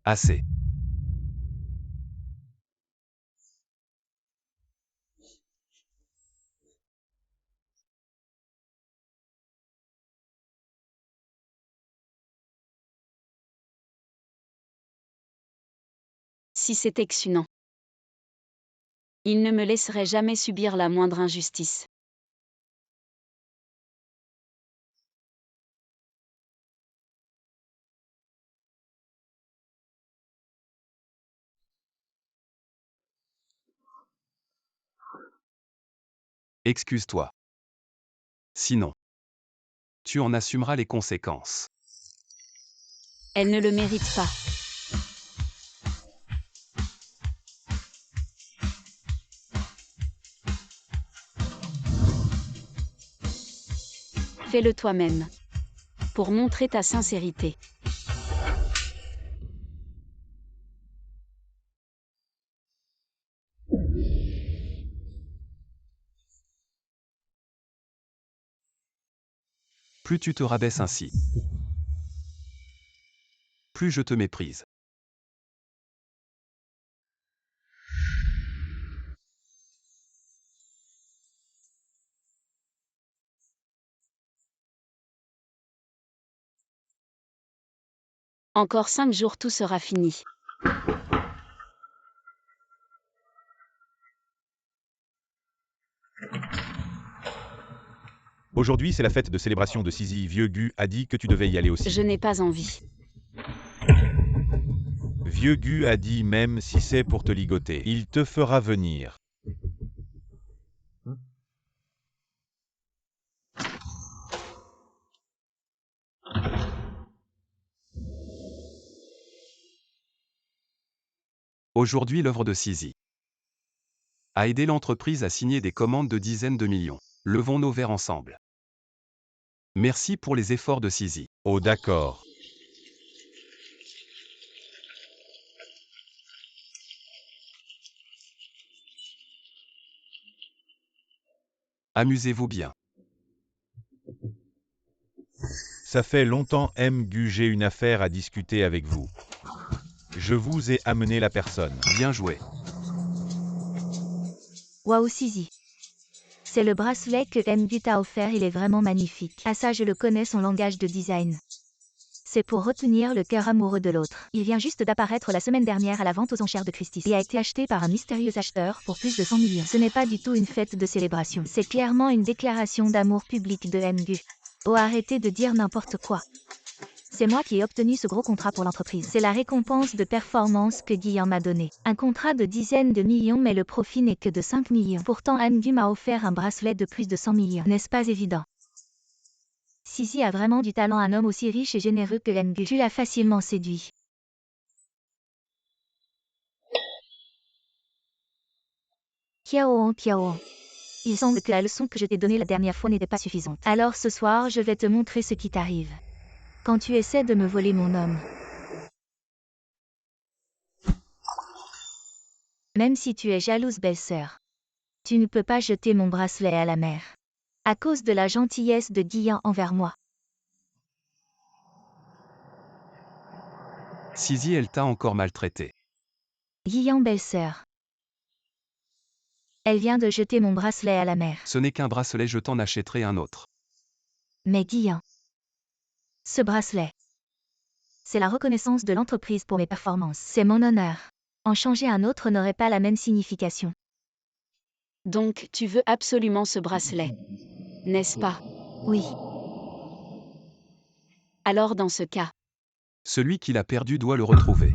Assez. Si c'était Xunan. Il ne me laisserait jamais subir la moindre injustice. Excuse-toi. Sinon, tu en assumeras les conséquences. Elle ne le mérite pas. Fais-le toi-même. Pour montrer ta sincérité. Plus tu te rabaisses ainsi, plus je te méprise. Encore 5 jours tout sera fini. Aujourd'hui, c'est la fête de célébration de Sisi. Vieux Gu a dit que tu devais y aller aussi. Je n'ai pas envie. Vieux Gu a dit même si c'est pour te ligoter, il te fera venir. Aujourd'hui, l'œuvre de Sisi a aidé l'entreprise à signer des commandes de dizaines de millions. Levons nos verres ensemble. Merci pour les efforts de Sisi. Oh d'accord. Amusez-vous bien. Ça fait longtemps Gu, j'ai une affaire à discuter avec vous. Je vous ai amené la personne. Bien joué. Waouh Sisi. C'est le bracelet que Gu t'a offert, il est vraiment magnifique. Ah ça je le connais, son langage de design. C'est pour retenir le cœur amoureux de l'autre. Il vient juste d'apparaître la semaine dernière à la vente aux enchères de Christie's et a été acheté par un mystérieux acheteur pour plus de 100 millions. Ce n'est pas du tout une fête de célébration. C'est clairement une déclaration d'amour public de Gu. Oh arrêtez de dire n'importe quoi. C'est moi qui ai obtenu ce gros contrat pour l'entreprise. C'est la récompense de performance que Guillaume m'a donnée. Un contrat de dizaines de millions mais le profit n'est que de 5 millions. Pourtant Gu m'a offert un bracelet de plus de 100 millions. N'est-ce pas évident? Sisi a vraiment du talent, un homme aussi riche et généreux que Gu. Tu l'as facilement séduit. Kiao, Kiao. Il semble que la leçon que je t'ai donnée la dernière fois n'était pas suffisante. Alors ce soir, je vais te montrer ce qui t'arrive. Quand tu essaies de me voler mon homme. Même si tu es jalouse, belle-sœur. Tu ne peux pas jeter mon bracelet à la mer. À cause de la gentillesse de Guillaume envers moi. Sisi, elle t'a encore maltraité. Guillaume, belle-sœur. Elle vient de jeter mon bracelet à la mer. Ce n'est qu'un bracelet, je t'en achèterai un autre. Mais Guillaume. Ce bracelet. C'est la reconnaissance de l'entreprise pour mes performances. C'est mon honneur. En changer un autre n'aurait pas la même signification. Donc, tu veux absolument ce bracelet. N'est-ce pas? Oui. Alors dans ce cas. Celui qui l'a perdu doit le retrouver.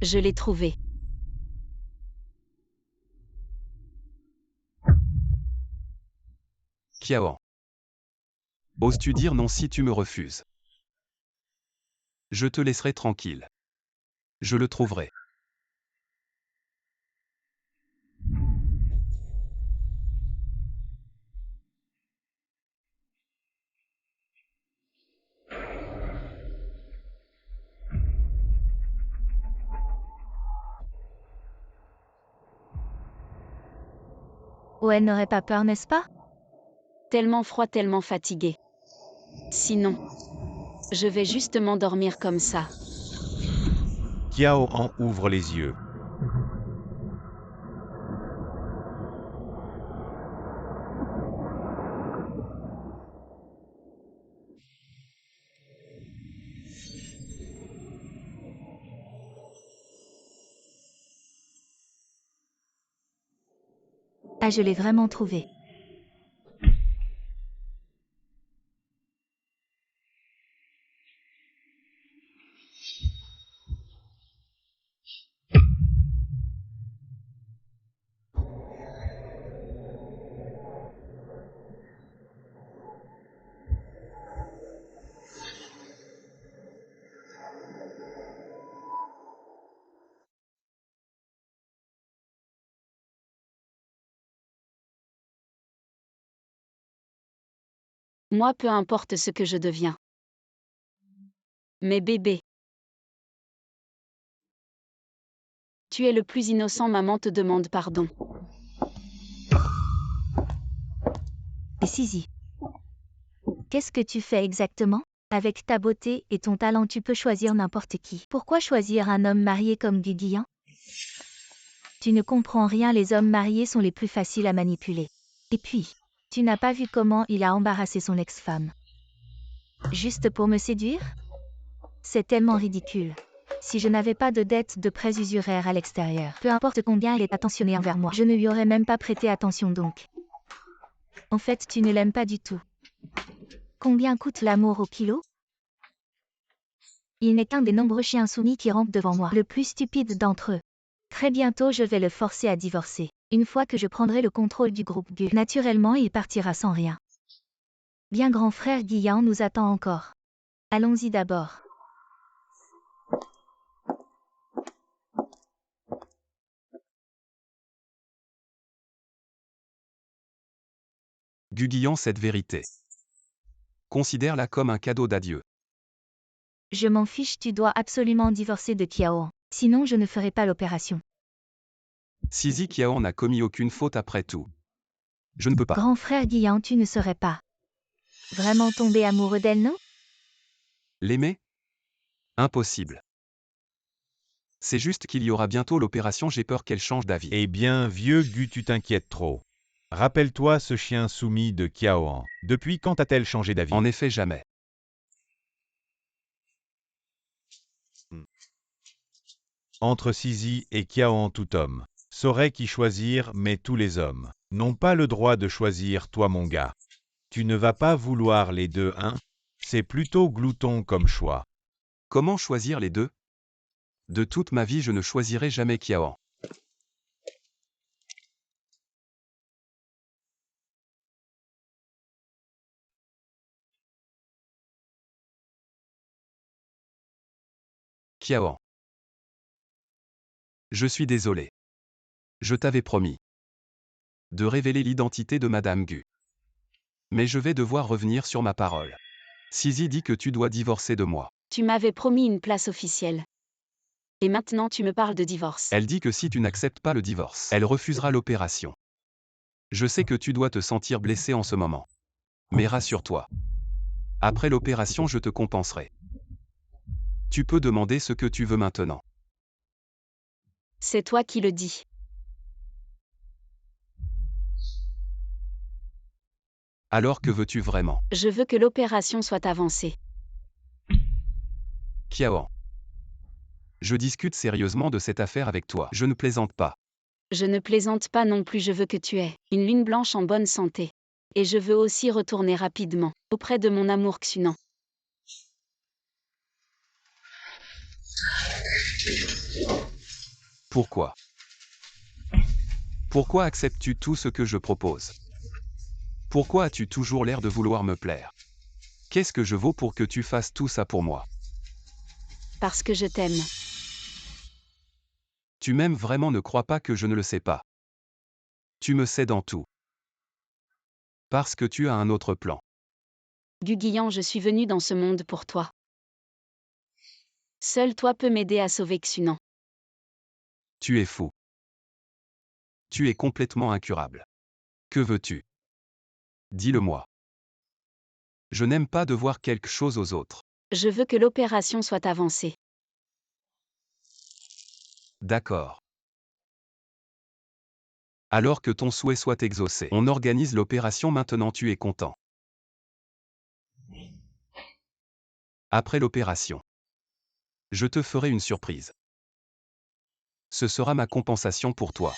Je l'ai trouvé. Kiaoan. Oses-tu dire non si tu me refuses? Je te laisserai tranquille. Je le trouverai. Owen n'aurait pas peur, n'est-ce pas? Tellement froid, tellement fatigué. Sinon, je vais juste m'endormir comme ça. Kiaoan ouvre les yeux. Ah, je l'ai vraiment trouvé. Moi, peu importe ce que je deviens. Mais bébé. Tu es le plus innocent, maman te demande pardon. Et Sizi, qu'est-ce que tu fais exactement? Avec ta beauté et ton talent, tu peux choisir n'importe qui. Pourquoi choisir un homme marié comme Guiyan? Tu ne comprends rien, les hommes mariés sont les plus faciles à manipuler. Et puis, tu n'as pas vu comment il a embarrassé son ex-femme. Juste pour me séduire? C'est tellement ridicule. Si je n'avais pas de dette de prêts usuraires à l'extérieur, peu importe combien il est attentionné envers moi, je ne lui aurais même pas prêté attention donc. En fait, tu ne l'aimes pas du tout. Combien coûte l'amour au kilo? Il n'est qu'un des nombreux chiens soumis qui rampent devant moi, le plus stupide d'entre eux. Très bientôt, je vais le forcer à divorcer. Une fois que je prendrai le contrôle du groupe Gu, naturellement, il partira sans rien. Bien, grand frère Guiyan nous attend encore. Allons-y d'abord. Guiyan cette vérité. Considère-la comme un cadeau d'adieu. Je m'en fiche, tu dois absolument divorcer de Kiaoan. Sinon, je ne ferai pas l'opération. Sizi Kiaoan n'a commis aucune faute après tout. Je ne peux pas. Grand frère Guiyan, tu ne serais pas vraiment tombé amoureux d'elle, non? L'aimer? Impossible. C'est juste qu'il y aura bientôt l'opération, j'ai peur qu'elle change d'avis. Eh bien, vieux Gu, tu t'inquiètes trop. Rappelle-toi ce chien soumis de Kiaoan. Depuis quand a-t-elle changé d'avis? En effet, jamais. Entre Sizi et Kiaoan, tout homme saurait qui choisir, mais tous les hommes n'ont pas le droit de choisir, toi mon gars. Tu ne vas pas vouloir les deux, hein? C'est plutôt glouton comme choix. Comment choisir les deux? De toute ma vie, je ne choisirai jamais Kiaoan. Kiaoan. Je suis désolé. Je t'avais promis de révéler l'identité de Madame Gu. Mais je vais devoir revenir sur ma parole. Sizi dit que tu dois divorcer de moi. Tu m'avais promis une place officielle. Et maintenant tu me parles de divorce. Elle dit que si tu n'acceptes pas le divorce, elle refusera l'opération. Je sais que tu dois te sentir blessé en ce moment. Mais rassure-toi. Après l'opération, je te compenserai. Tu peux demander ce que tu veux maintenant. C'est toi qui le dis. Alors que veux-tu vraiment? Je veux que l'opération soit avancée. Kiaoan. Je discute sérieusement de cette affaire avec toi. Je ne plaisante pas. Je ne plaisante pas non plus, je veux que tu aies une lune blanche en bonne santé. Et je veux aussi retourner rapidement auprès de mon amour Xunan. Pourquoi? Pourquoi acceptes-tu tout ce que je propose? Pourquoi as-tu toujours l'air de vouloir me plaire? Qu'est-ce que je vaux pour que tu fasses tout ça pour moi? Parce que je t'aime. Tu m'aimes vraiment, ne crois pas que je ne le sais pas. Tu me sais dans tout. Parce que tu as un autre plan. Guguian, je suis venu dans ce monde pour toi. Seul toi peux m'aider à sauver Xunan. Tu es fou. Tu es complètement incurable. Que veux-tu? Dis-le-moi. Je n'aime pas devoir quelque chose aux autres. Je veux que l'opération soit avancée. D'accord. Alors que ton souhait soit exaucé, on organise l'opération maintenant, tu es content. Après l'opération, je te ferai une surprise. Ce sera ma compensation pour toi.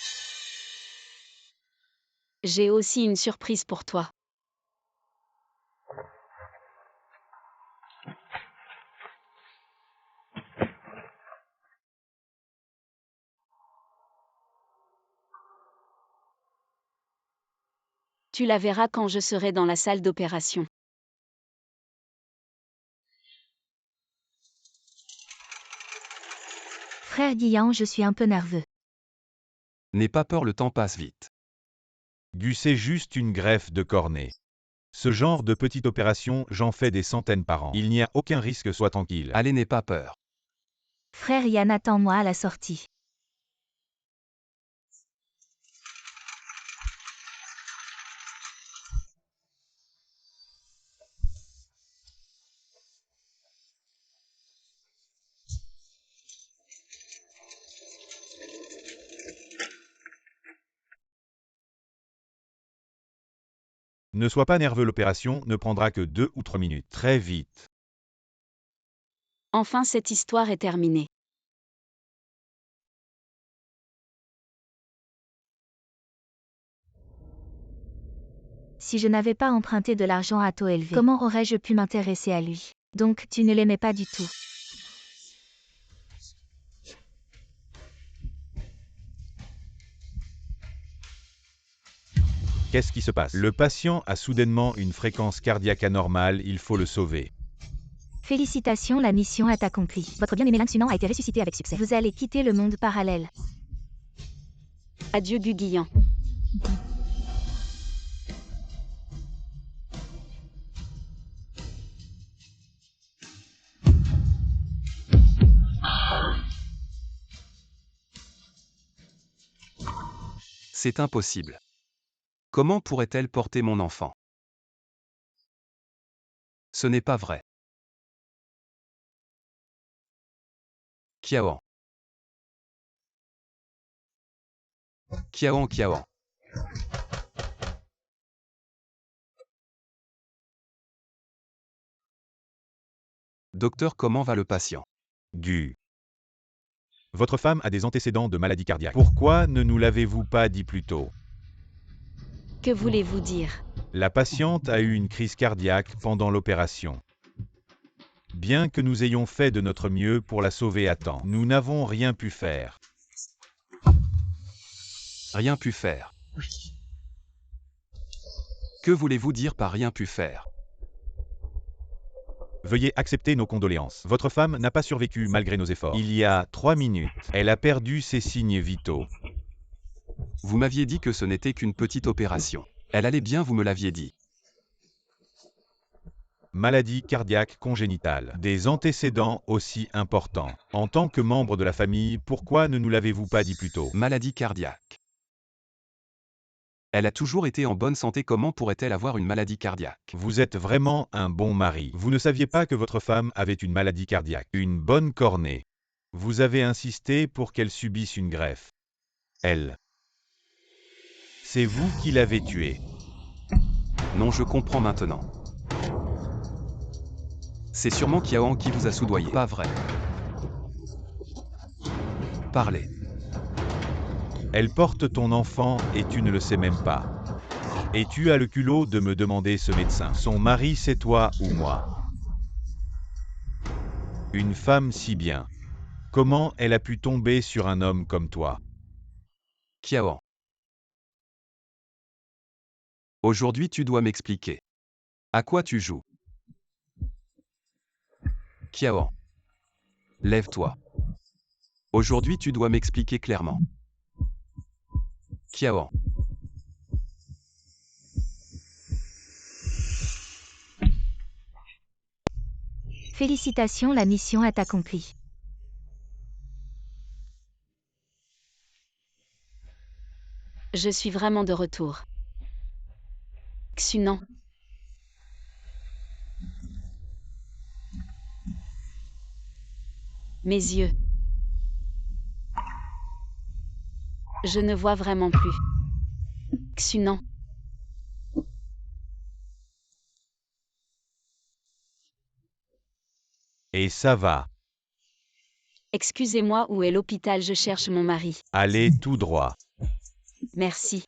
J'ai aussi une surprise pour toi. Tu la verras quand je serai dans la salle d'opération. Frère Guyan, je suis un peu nerveux. N'aie pas peur, le temps passe vite. Gu, c'est juste une greffe de cornée. Ce genre de petite opération, j'en fais des centaines par an. Il n'y a aucun risque, sois tranquille. Allez, n'aie pas peur. Frère Yann, attends-moi à la sortie. Ne sois pas nerveux, l'opération ne prendra que 2 ou 3 minutes. Très vite. Enfin, cette histoire est terminée. Si je n'avais pas emprunté de l'argent à taux élevé, comment aurais-je pu m'intéresser à lui? Donc, tu ne l'aimais pas du tout. Qu'est-ce qui se passe? Le patient a soudainement une fréquence cardiaque anormale, il faut le sauver. Félicitations, la mission est accomplie. Votre bien-aimé Xunan a été ressuscité avec succès. Vous allez quitter le monde parallèle. Adieu Guguian. C'est impossible. Comment pourrait-elle porter mon enfant? Ce n'est pas vrai. Kiawan. Kiawan, Kiawan. Docteur, comment va le patient? Gu. Votre femme a des antécédents de maladie cardiaque. Pourquoi ne nous l'avez-vous pas dit plus tôt? Que voulez-vous dire? La patiente a eu une crise cardiaque pendant l'opération. Bien que nous ayons fait de notre mieux pour la sauver à temps, nous n'avons rien pu faire. Rien pu faire. Que voulez-vous dire par rien pu faire? Veuillez accepter nos condoléances. Votre femme n'a pas survécu malgré nos efforts. Il y a 3 minutes, elle a perdu ses signes vitaux. Vous m'aviez dit que ce n'était qu'une petite opération. Elle allait bien, vous me l'aviez dit. Maladie cardiaque congénitale. Des antécédents aussi importants. En tant que membre de la famille, pourquoi ne nous l'avez-vous pas dit plus tôt? Maladie cardiaque. Elle a toujours été en bonne santé, comment pourrait-elle avoir une maladie cardiaque? Vous êtes vraiment un bon mari. Vous ne saviez pas que votre femme avait une maladie cardiaque, une bonne cornée. Vous avez insisté pour qu'elle subisse une greffe. Elle. C'est vous qui l'avez tuée. Non, je comprends maintenant. C'est sûrement Kiawan qui vous a soudoyé. Pas vrai. Parlez. Elle porte ton enfant et tu ne le sais même pas. Et tu as le culot de me demander ce médecin. Son mari, c'est toi ou moi? Une femme si bien. Comment elle a pu tomber sur un homme comme toi? Kiawan. Aujourd'hui tu dois m'expliquer. À quoi tu joues? Kiawan. Lève-toi. Aujourd'hui tu dois m'expliquer clairement. Kiawan. Félicitations, la mission est accomplie. Je suis vraiment de retour. Xunan. Mes yeux. Je ne vois vraiment plus. Xunan. Et ça va. Excusez-moi, où est l'hôpital? Je cherche mon mari. Allez tout droit. Merci.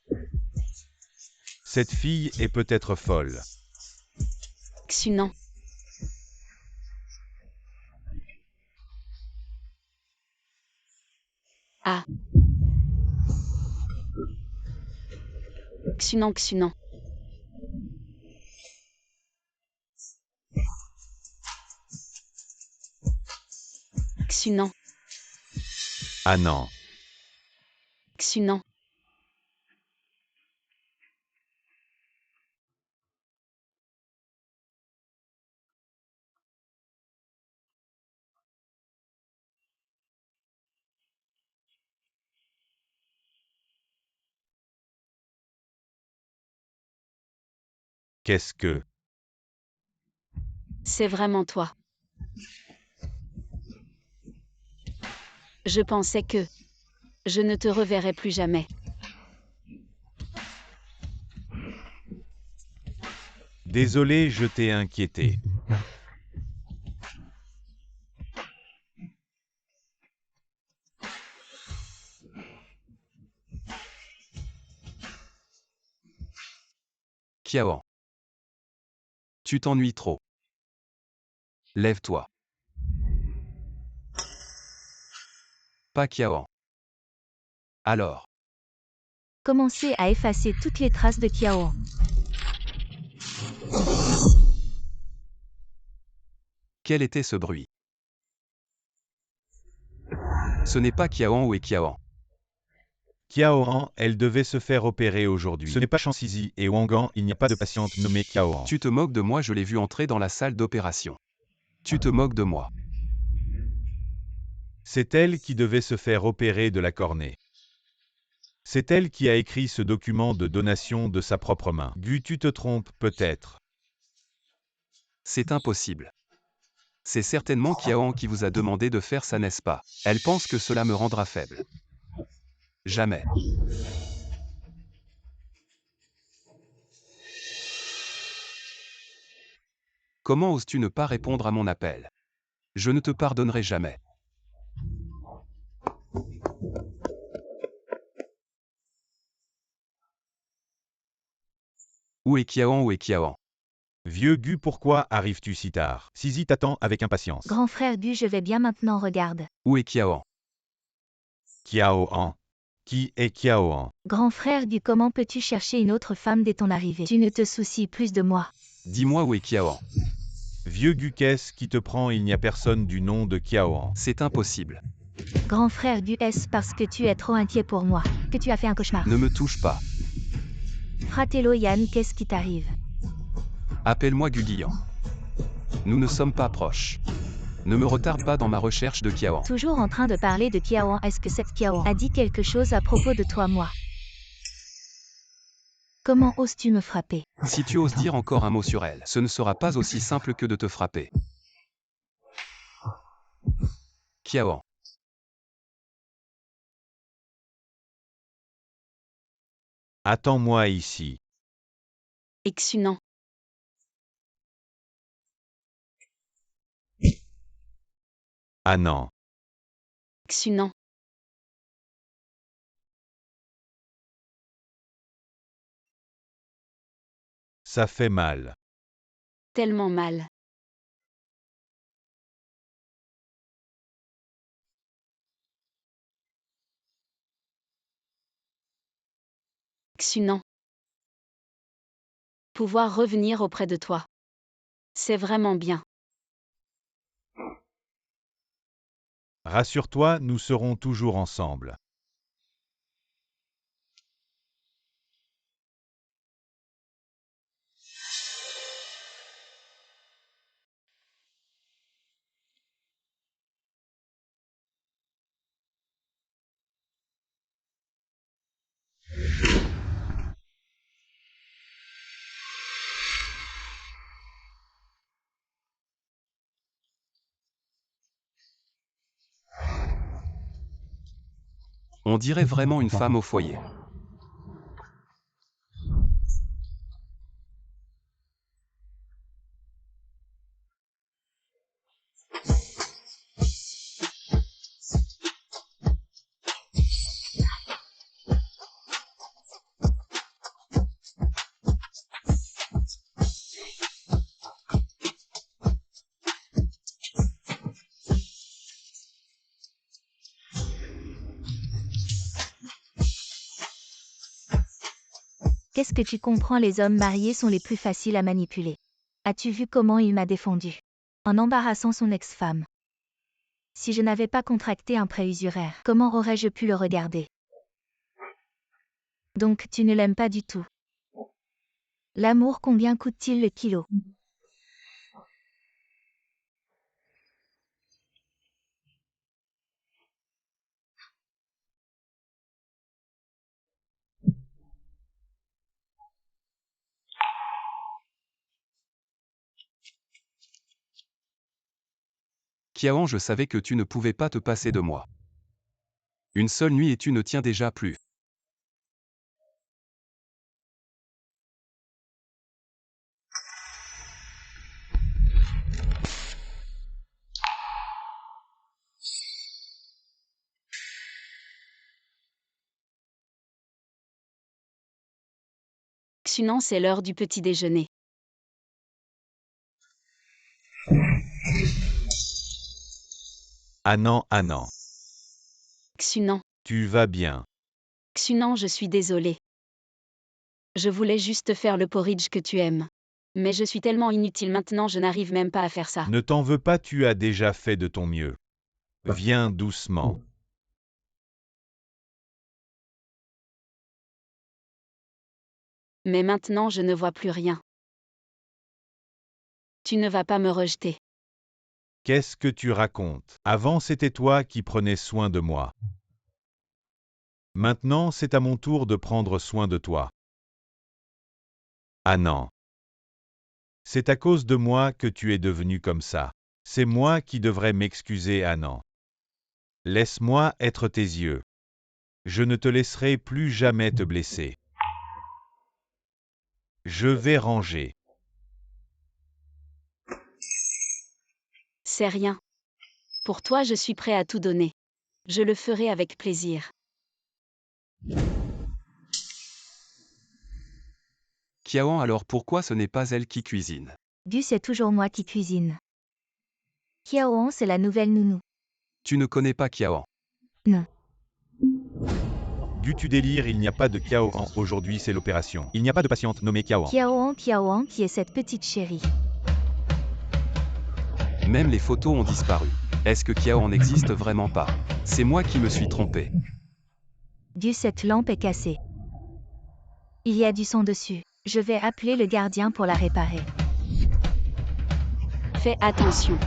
Cette fille est peut-être folle. Xunan. Ah. Xunan, Xunan. Xunan. Ah non. Xunan. Qu'est-ce que... C'est vraiment toi. Je pensais que je ne te reverrai plus jamais. Désolé, je t'ai inquiété. Kiawan. Tu t'ennuies trop. Lève-toi. Pas Kiawan. Alors. Commencez à effacer toutes les traces de Kiawan. Quel était ce bruit? Ce n'est pas Kiawan ou est Kiawan. Kiaoran, elle devait se faire opérer aujourd'hui. Ce n'est pas Chansizi et Wangan, il n'y a pas de patiente nommée Kiaoran. Tu te moques de moi, je l'ai vu entrer dans la salle d'opération. Tu te moques de moi. C'est elle qui devait se faire opérer de la cornée. C'est elle qui a écrit ce document de donation de sa propre main. Gu, tu te trompes, peut-être. C'est impossible. C'est certainement Kiawan qui vous a demandé de faire ça, n'est-ce pas? Elle pense que cela me rendra faible. Jamais. Comment oses-tu ne pas répondre à mon appel? Je ne te pardonnerai jamais. Où est Kiawan? Où est Kiawan? Vieux Gu, pourquoi arrives-tu si tard? Sizi t'attend avec impatience. Grand frère Gu, je vais bien maintenant, regarde. Où est Kiawan? Kiaoan. Qui est Kiaoan? Grand frère Gu, comment peux-tu chercher une autre femme dès ton arrivée? Tu ne te soucies plus de moi. Dis-moi où est Kiawan. Vieux Gu, qu'est-ce qui te prend? Il n'y a personne du nom de Kiaoan. C'est impossible. Grand frère Gu, est-ce parce que tu es trop inquiet pour moi que tu as fait un cauchemar? Ne me touche pas. Fratello Yann, qu'est-ce qui t'arrive? Appelle-moi Guguian. Nous ne sommes pas proches. Ne me retarde pas dans ma recherche de Kiawan. Toujours en train de parler de Kiawan, est-ce que cette Kiawan a dit quelque chose à propos de toi, moi? Comment oses-tu me frapper? Si tu oses dire encore un mot sur elle, ce ne sera pas aussi simple que de te frapper. Kiawan. Attends-moi ici. Xunan. Ah non. Xunan. Ça fait mal. Tellement mal. Xunan. Pouvoir revenir auprès de toi. C'est vraiment bien. Rassure-toi, nous serons toujours ensemble. On dirait vraiment une femme au foyer. Qu'est-ce que tu comprends? Les hommes mariés sont les plus faciles à manipuler. As-tu vu comment il m'a défendu? En embarrassant son ex-femme. Si je n'avais pas contracté un prêt usuraire, comment aurais-je pu le regarder? Donc tu ne l'aimes pas du tout. L'amour, combien coûte-t-il le kilo? Kiawan, je savais que tu ne pouvais pas te passer de moi. Une seule nuit et tu ne tiens déjà plus. Xunan, c'est l'heure du petit déjeuner. Anan, Anan. Xunan. Tu vas bien. Xunan, je suis désolée. Je voulais juste faire le porridge que tu aimes. Mais je suis tellement inutile maintenant, je n'arrive même pas à faire ça. Ne t'en veux pas, tu as déjà fait de ton mieux. Viens doucement. Mais maintenant je ne vois plus rien. Tu ne vas pas me rejeter. Qu'est-ce que tu racontes? Avant, c'était toi qui prenais soin de moi. Maintenant, c'est à mon tour de prendre soin de toi. Anan. C'est à cause de moi que tu es devenu comme ça. C'est moi qui devrais m'excuser, Anan. Laisse-moi être tes yeux. Je ne te laisserai plus jamais te blesser. Je vais ranger. C'est rien. Pour toi, je suis prêt à tout donner. Je le ferai avec plaisir. Kiawan, alors pourquoi ce n'est pas elle qui cuisine? Du, c'est toujours moi qui cuisine. Kiaoan, c'est la nouvelle nounou. Tu ne connais pas Kiawan. Non. Du tu délire, il n'y a pas de Kiaoan. Aujourd'hui, c'est l'opération. Il n'y a pas de patiente nommée Kiaoan. Kiaoan qui est cette petite chérie. Même les photos ont disparu. Est-ce que Kiawan n'existe vraiment pas? C'est moi qui me suis trompé. Du, cette lampe est cassée. Il y a du sang dessus. Je vais appeler le gardien pour la réparer. Fais attention.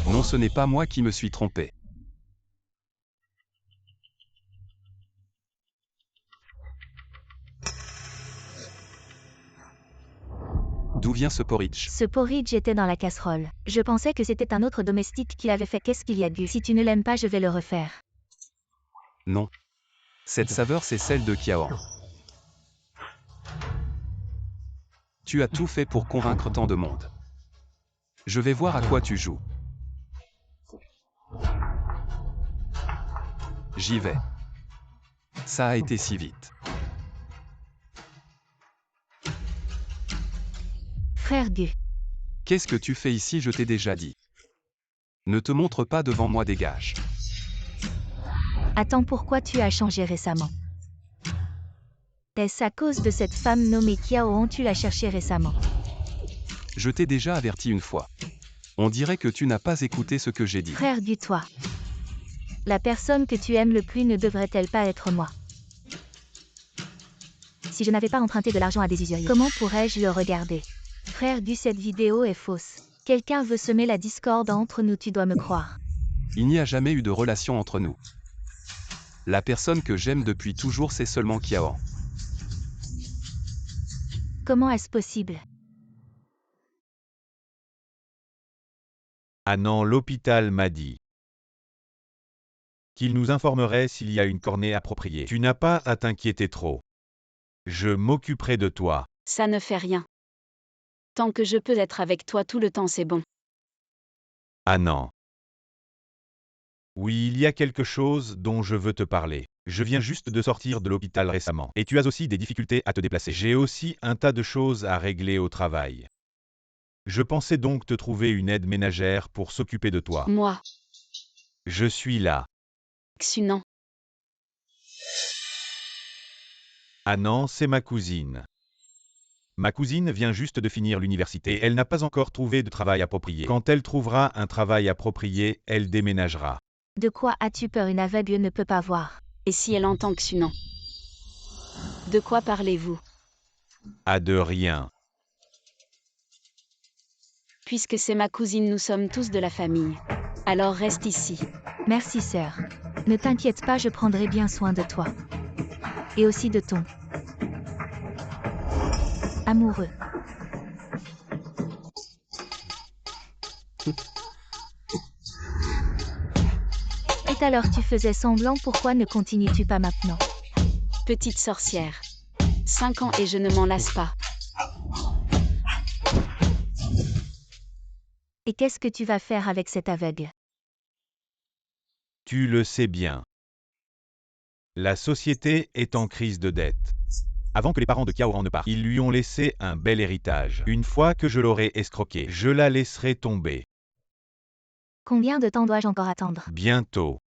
Non, ce n'est pas moi qui me suis trompé. D'où vient ce porridge? Ce porridge était dans la casserole. Je pensais que c'était un autre domestique qui l'avait fait. Qu'est-ce qu'il y a du? Si tu ne l'aimes pas, je vais le refaire. Non. Cette saveur, c'est celle de Kiawan. Tu as tout fait pour convaincre tant de monde. Je vais voir à quoi tu joues. J'y vais. Ça a été si vite. Frère Du. Qu'est-ce que tu fais ici? Je t'ai déjà dit. Ne te montre pas devant moi, dégage. Attends, pourquoi tu as changé récemment? Est-ce à cause de cette femme nommée Kiao tu l'as cherchée récemment? Je t'ai déjà averti une fois. On dirait que tu n'as pas écouté ce que j'ai dit. Frère du toit. La personne que tu aimes le plus ne devrait-elle pas être moi? Si je n'avais pas emprunté de l'argent à des usuriers, comment pourrais-je le regarder? Frère du, cette vidéo est fausse. Quelqu'un veut semer la discorde entre nous, tu dois me croire. Il n'y a jamais eu de relation entre nous. La personne que j'aime depuis toujours, c'est seulement Kiao. Comment est-ce possible? Annan, l'hôpital m'a dit qu'il nous informerait s'il y a une cornée appropriée. Tu n'as pas à t'inquiéter trop. Je m'occuperai de toi. Ça ne fait rien. Tant que je peux être avec toi tout le temps, c'est bon. Annan. Oui, il y a quelque chose dont je veux te parler. Je viens juste de sortir de l'hôpital récemment. Et tu as aussi des difficultés à te déplacer. J'ai aussi un tas de choses à régler au travail. Je pensais donc te trouver une aide ménagère pour s'occuper de toi. Moi, Je suis là. Xunan, Annan, c'est ma cousine. Ma cousine vient juste de finir l'université et elle n'a pas encore trouvé de travail approprié. Quand elle trouvera un travail approprié, elle déménagera. De quoi as-tu peur? Une aveugle ne peut pas voir. et si elle entend Xunan? De quoi parlez-vous? À de rien. Puisque c'est ma cousine, nous sommes tous de la famille. Alors reste ici. Merci sœur. Ne t'inquiète pas, je prendrai bien soin de toi. Et aussi de ton amoureux. Et alors tu faisais semblant, pourquoi ne continues-tu pas maintenant? Petite sorcière. 5 ans et je ne m'en lasse pas. Et qu'est-ce que tu vas faire avec cet aveugle? Tu le sais bien. La société est en crise de dette. Avant que les parents de Kiao ne partent, ils lui ont laissé un bel héritage. Une fois que je l'aurai escroqué, je la laisserai tomber. Combien de temps dois-je encore attendre? Bientôt.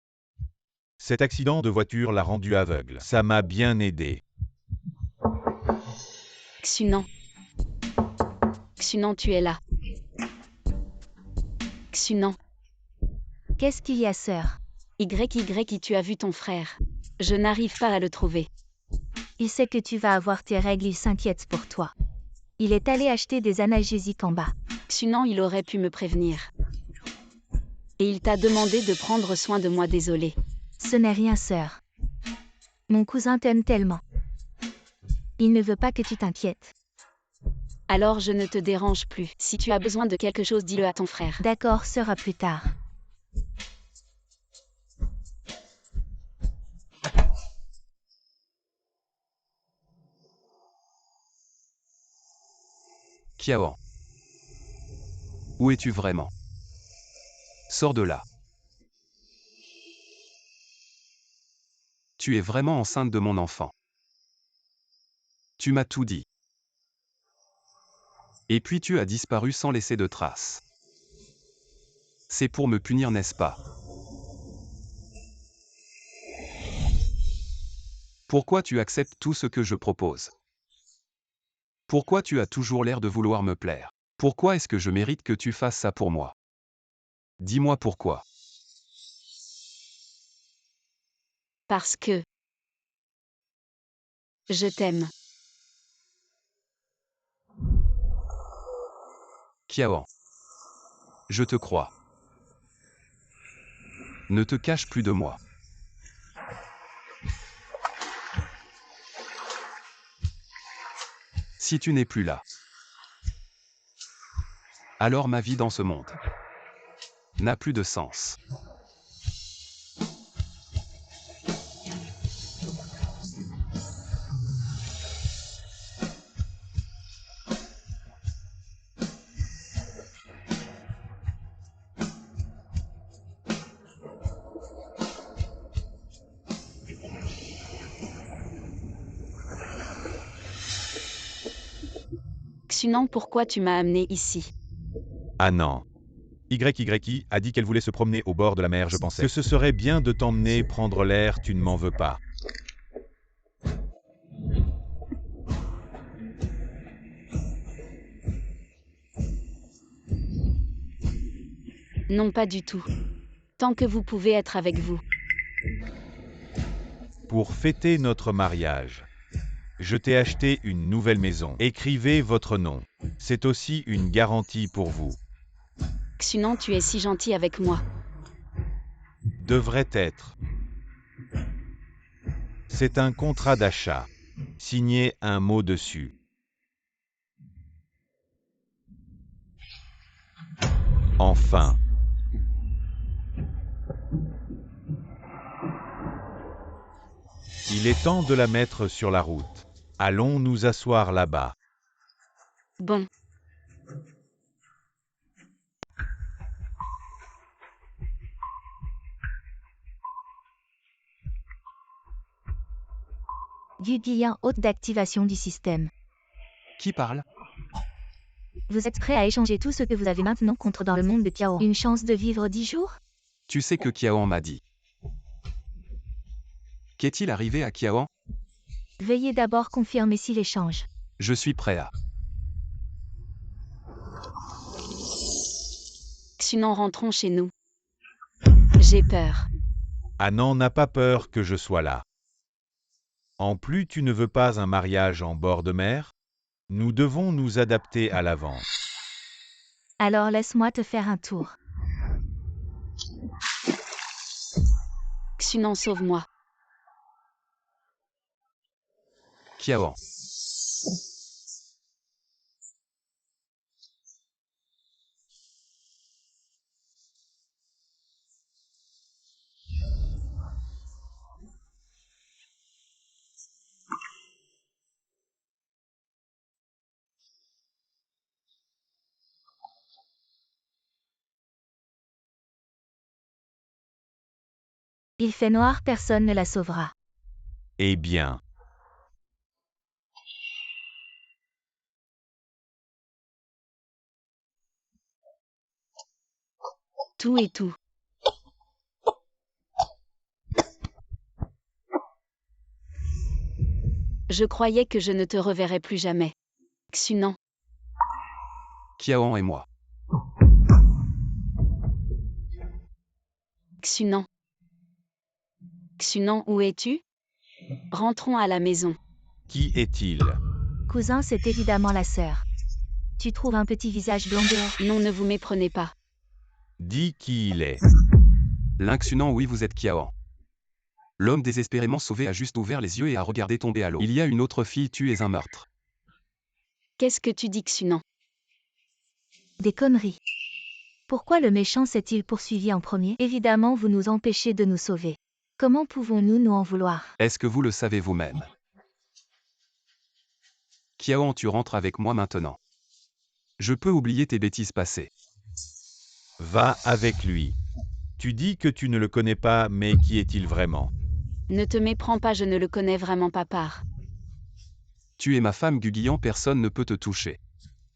Cet accident de voiture l'a rendu aveugle. Ça m'a bien aidé. Xunan. Xunan, tu es là. Xunan. Qu'est-ce qu'il y a, sœur? YY, tu as vu ton frère. Je n'arrive pas à le trouver. Il sait que tu vas avoir tes règles, il s'inquiète pour toi. Il est allé acheter des analgésiques en bas. Xunan, il aurait pu me prévenir. Et il t'a demandé de prendre soin de moi, désolé. Ce n'est rien, sœur. Mon cousin t'aime tellement. Il ne veut pas que tu t'inquiètes. Alors je ne te dérange plus. Si tu as besoin de quelque chose, dis-le à ton frère. D'accord, sœur, à plus tard. Kiao. Où es-tu vraiment? Sors de là. Tu es vraiment enceinte de mon enfant. Tu m'as tout dit. Et puis tu as disparu sans laisser de traces. C'est pour me punir, n'est-ce pas? Pourquoi tu acceptes tout ce que je propose? Pourquoi tu as toujours l'air de vouloir me plaire? Pourquoi est-ce que je mérite que tu fasses ça pour moi? Dis-moi pourquoi. Parce que je t'aime. Kiao. Je te crois. Ne te cache plus de moi. Si tu n'es plus là, alors ma vie dans ce monde n'a plus de sens. Xunan, pourquoi tu m'as amené ici? Annan. YYI a dit qu'elle voulait se promener au bord de la mer. Je pensais que ce serait bien de t'emmener prendre l'air, tu ne m'en veux pas. Non, pas du tout. Tant que vous pouvez être avec vous. Pour fêter notre mariage, je t'ai acheté une nouvelle maison. Écrivez votre nom. C'est aussi une garantie pour vous. Xunan, tu es si gentil avec moi. Devrait être. C'est un contrat d'achat. Signez un mot dessus. Enfin. Il est temps de la mettre sur la route. Allons nous asseoir là-bas. Bon. Guguian, hôte d'activation du système. Qui parle? Vous êtes prêt à échanger tout ce que vous avez maintenant contre dans le monde de Kiao. Une chance de vivre 10 jours? Tu sais que Kiaon m'a dit. Qu'est-il arrivé à Kiaon? Veuillez d'abord confirmer si l'échange. Je suis prêt à. Xunan, rentrons chez nous. J'ai peur. Anan n'a pas peur que je sois là. En plus, tu ne veux pas un mariage en bord de mer? Nous devons nous adapter à l'avance. Alors laisse-moi te faire un tour. Xunan, sauve-moi. Kiaon. Il fait noir, personne ne la sauvera. Eh bien. Tout et tout. Je croyais que je ne te reverrais plus jamais. Xunan. Kiaon et moi. Xunan. Xunan, où es-tu? Rentrons à la maison. Qui est-il? Cousin, c'est évidemment la sœur. Tu trouves un petit visage blond dehors? Non, ne vous méprenez pas. Dis qui il est. L'Inxunan, oui, vous êtes Kiaon. L'homme désespérément sauvé a juste ouvert les yeux et a regardé tomber à l'eau. Il y a une autre fille, tu es un meurtre. Qu'est-ce que tu dis, Xunan? Des conneries. Pourquoi le méchant s'est-il poursuivi en premier? Évidemment, vous nous empêchez de nous sauver. Comment pouvons-nous nous en vouloir? Est-ce que vous le savez vous-même? Kiaon, tu rentres avec moi maintenant. Je peux oublier tes bêtises passées. Va avec lui. Tu dis que tu ne le connais pas, mais qui est-il vraiment? Ne te méprends pas, je ne le connais vraiment pas part. Tu es ma femme Guguian, personne ne peut te toucher.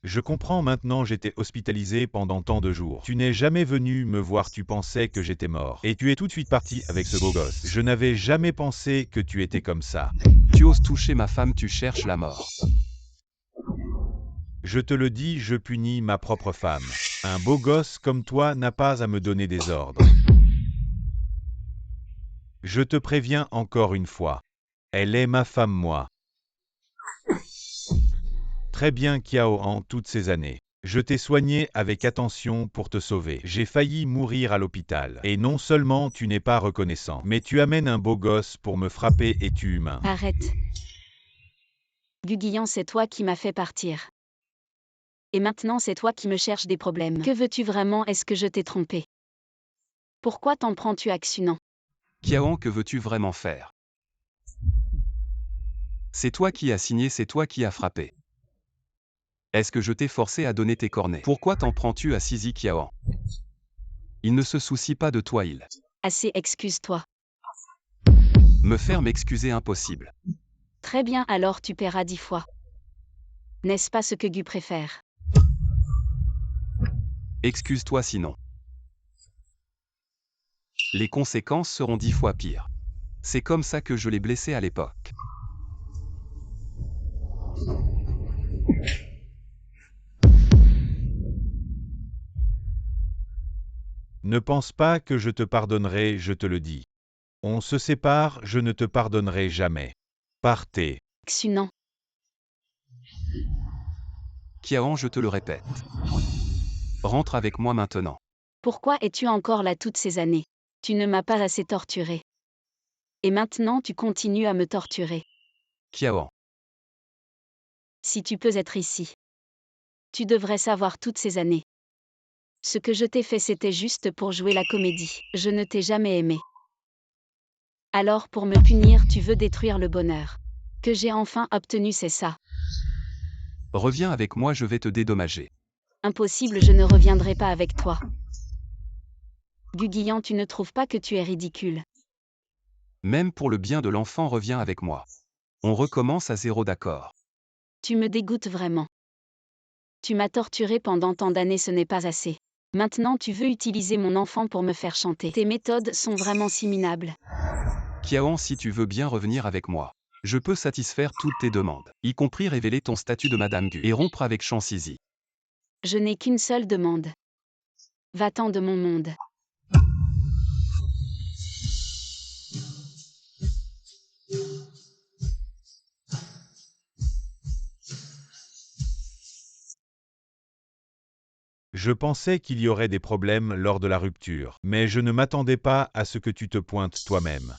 Je comprends maintenant, j'étais hospitalisé pendant tant de jours. Tu n'es jamais venu me voir, tu pensais que j'étais mort. Et tu es tout de suite parti avec ce beau gosse. Je n'avais jamais pensé que tu étais comme ça. Tu oses toucher ma femme, tu cherches la mort. Je te le dis, je punis ma propre femme. Un beau gosse comme toi n'a pas à me donner des ordres. Je te préviens encore une fois. Elle est ma femme, moi. Très bien, Kiao, en toutes ces années. Je t'ai soigné avec attention pour te sauver. J'ai failli mourir à l'hôpital. Et non seulement tu n'es pas reconnaissant, mais tu amènes un beau gosse pour me frapper, es-tu humain? Arrête. Guguian, c'est toi qui m'as fait partir. Et maintenant c'est toi qui me cherches des problèmes. Que veux-tu vraiment? Est-ce que je t'ai trompé? Pourquoi t'en prends-tu à Xunan? Kiaon, que veux-tu vraiment faire? C'est toi qui as signé, c'est toi qui as frappé. Est-ce que je t'ai forcé à donner tes cornets? Pourquoi t'en prends-tu à Sisi Kiaon? Il ne se soucie pas de toi, il. Assez, excuse-toi. Me faire m'excuser, impossible. Très bien, alors tu paieras 10 fois. N'est-ce pas ce que Gu préfère? Excuse-toi sinon. Les conséquences seront 10 fois pires. C'est comme ça que je l'ai blessé à l'époque. Ne pense pas que je te pardonnerai, je te le dis. On se sépare, je ne te pardonnerai jamais. Partez. Xunan. Kiaon, je te le répète. Rentre avec moi maintenant. Pourquoi es-tu encore là toutes ces années? Tu ne m'as pas assez torturé. Et maintenant tu continues à me torturer. Kiaon, Si tu peux être ici. Tu devrais savoir toutes ces années. Ce que je t'ai fait c'était juste pour jouer la comédie. Je ne t'ai jamais aimé. Alors pour me punir tu veux détruire le bonheur. Que j'ai enfin obtenu, c'est ça. reviens avec moi, je vais te dédommager. Impossible, je ne reviendrai pas avec toi. Guguillan, tu ne trouves pas que tu es ridicule? Même pour le bien de l'enfant, reviens avec moi. On recommence à zéro, d'accord? Tu me dégoûtes vraiment. Tu m'as torturé pendant tant d'années, ce n'est pas assez. Maintenant tu veux utiliser mon enfant pour me faire chanter. Tes méthodes sont vraiment si minables. Kiaon, si tu veux bien revenir avec moi, je peux satisfaire toutes tes demandes, y compris révéler ton statut de Madame Gu et rompre avec Chansizi. Je n'ai qu'une seule demande. Va-t'en de mon monde. Je pensais qu'il y aurait des problèmes lors de la rupture, mais je ne m'attendais pas à ce que tu te pointes toi-même.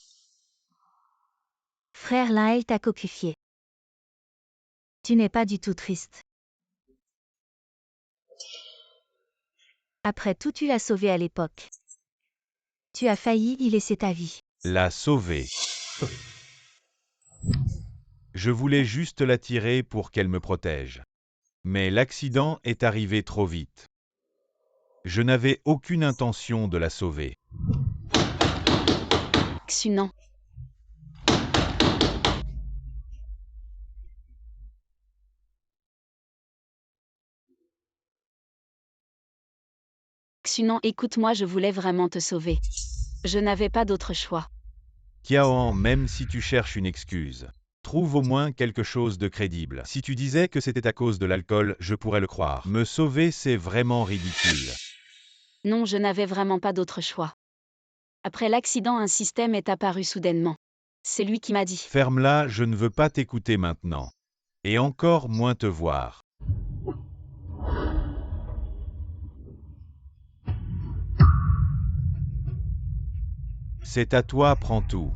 Frère Laël t'a coquifié. Tu n'es pas du tout triste. Après tout, tu l'as sauvé à l'époque. Tu as failli y laisser ta vie. La sauver. Je voulais juste la tirer pour qu'elle me protège. Mais l'accident est arrivé trop vite. Je n'avais aucune intention de la sauver. Xunan. Xunan, écoute-moi, je voulais vraiment te sauver. Je n'avais pas d'autre choix. Kiaon, même si tu cherches une excuse, trouve au moins quelque chose de crédible. Si tu disais que c'était à cause de l'alcool, je pourrais le croire. Me sauver, c'est vraiment ridicule. Non, je n'avais vraiment pas d'autre choix. Après l'accident, un système est apparu soudainement. C'est lui qui m'a dit. Ferme-la, je ne veux pas t'écouter maintenant. Et encore moins te voir. C'est à toi, prends tout.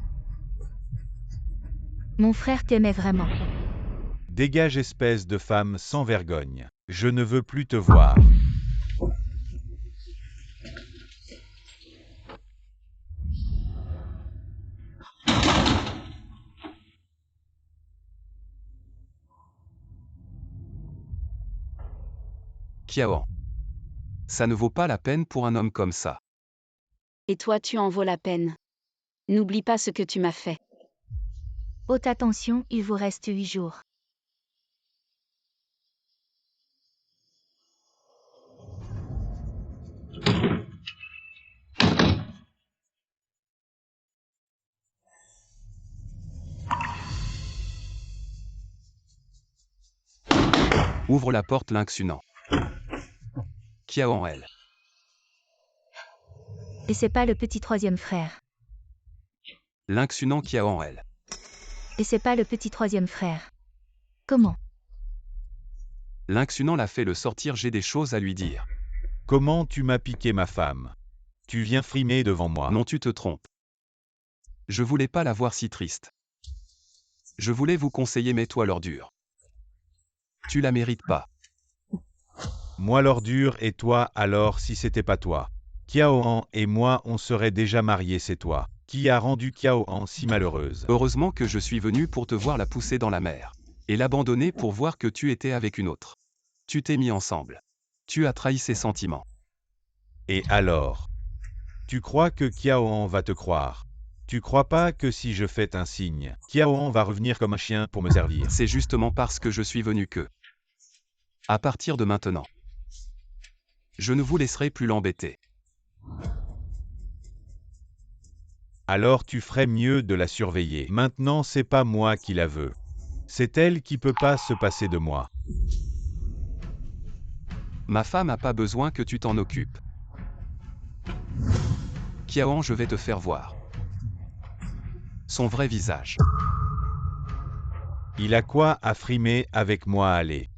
Mon frère t'aimait vraiment. Dégage, espèce de femme sans vergogne. Je ne veux plus te voir. Kiaon. Ça ne vaut pas la peine pour un homme comme ça. Et toi, tu en vaux la peine. N'oublie pas ce que tu m'as fait. Haute attention, il vous reste 8 jours. Ouvre la porte, Lynxunan. Kiaon, elle. Et c'est pas le petit troisième frère. Lynxunan, Kiaon, elle. Et c'est pas le petit troisième frère. Comment? Lynxunan l'a fait le sortir, j'ai des choses à lui dire. Comment tu m'as piqué ma femme? Tu viens frimer devant moi. Non, tu te trompes. Je voulais pas la voir si triste. Je voulais vous conseiller, mais toi, l'ordure. Tu la mérites pas. Moi l'ordure et toi alors si c'était pas toi. Kiaoan et moi on serait déjà mariés, c'est toi. Qui a rendu Kiaoan si malheureuse? Heureusement que je suis venu pour te voir la pousser dans la mer. Et l'abandonner pour voir que tu étais avec une autre. Tu t'es mis ensemble. Tu as trahi ses sentiments. Et alors? Tu crois que Kiaoan va te croire? Tu crois pas que si je fais un signe, Kiaoan va revenir comme un chien pour me servir? C'est justement parce que je suis venu que. À partir de maintenant. Je ne vous laisserai plus l'embêter. Alors tu ferais mieux de la surveiller. Maintenant c'est pas moi qui la veux. C'est elle qui peut pas se passer de moi. Ma femme n'a pas besoin que tu t'en occupes. Kiaon, je vais te faire voir son vrai visage. Il a quoi à frimer avec moi, allez.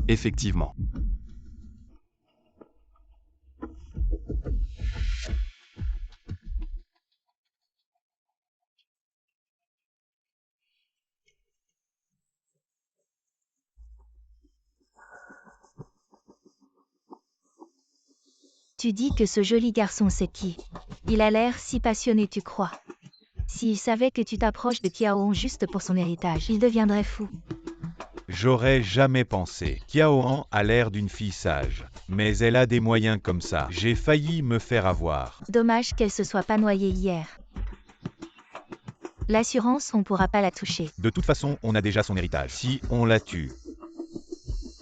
Effectivement. Tu dis que ce joli garçon c'est qui? Il a l'air si passionné, tu crois? S'il savait que tu t'approches de Kiaon juste pour son héritage, il deviendrait fou. J'aurais jamais pensé. Kiaoan a l'air d'une fille sage. Mais elle a des moyens comme ça. J'ai failli me faire avoir. Dommage qu'elle se soit pas noyée hier. L'assurance, on pourra pas la toucher. De toute façon, on a déjà son héritage. Si on la tue,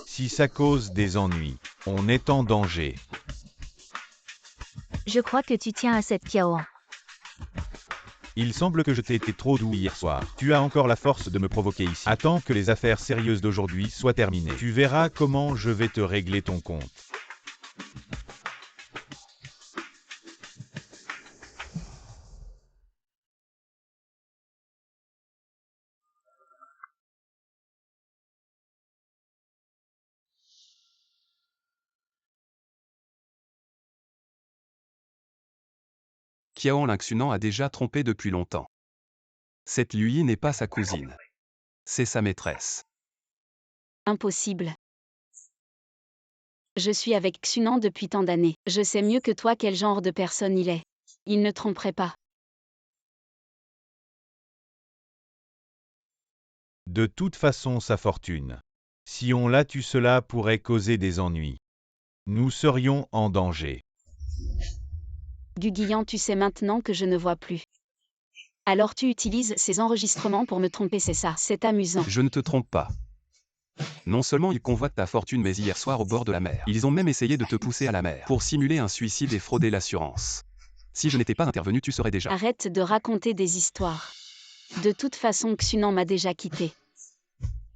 si ça cause des ennuis, on est en danger. Je crois que tu tiens à cette Kiaon. Il semble que je t'ai été trop doux hier soir. Tu as encore la force de me provoquer ici. Attends que les affaires sérieuses d'aujourd'hui soient terminées. Tu verras comment je vais te régler ton compte. Kiaon Lingxunan a déjà trompé depuis longtemps. Cette Lui n'est pas sa cousine. C'est sa maîtresse. Impossible. Je suis avec Xunan depuis tant d'années. Je sais mieux que toi quel genre de personne il est. Il ne tromperait pas. De toute façon, sa fortune. Si on la tue, cela pourrait causer des ennuis. Nous serions en danger. Guguillan, tu sais maintenant que je ne vois plus. Alors tu utilises ces enregistrements pour me tromper, c'est ça? C'est amusant. Je ne te trompe pas. Non seulement ils convoitent ta fortune, mais hier soir au bord de la mer, ils ont même essayé de te pousser à la mer pour simuler un suicide et frauder l'assurance. Si je n'étais pas intervenu, tu serais déjà... Arrête de raconter des histoires. De toute façon, Xunan m'a déjà quitté.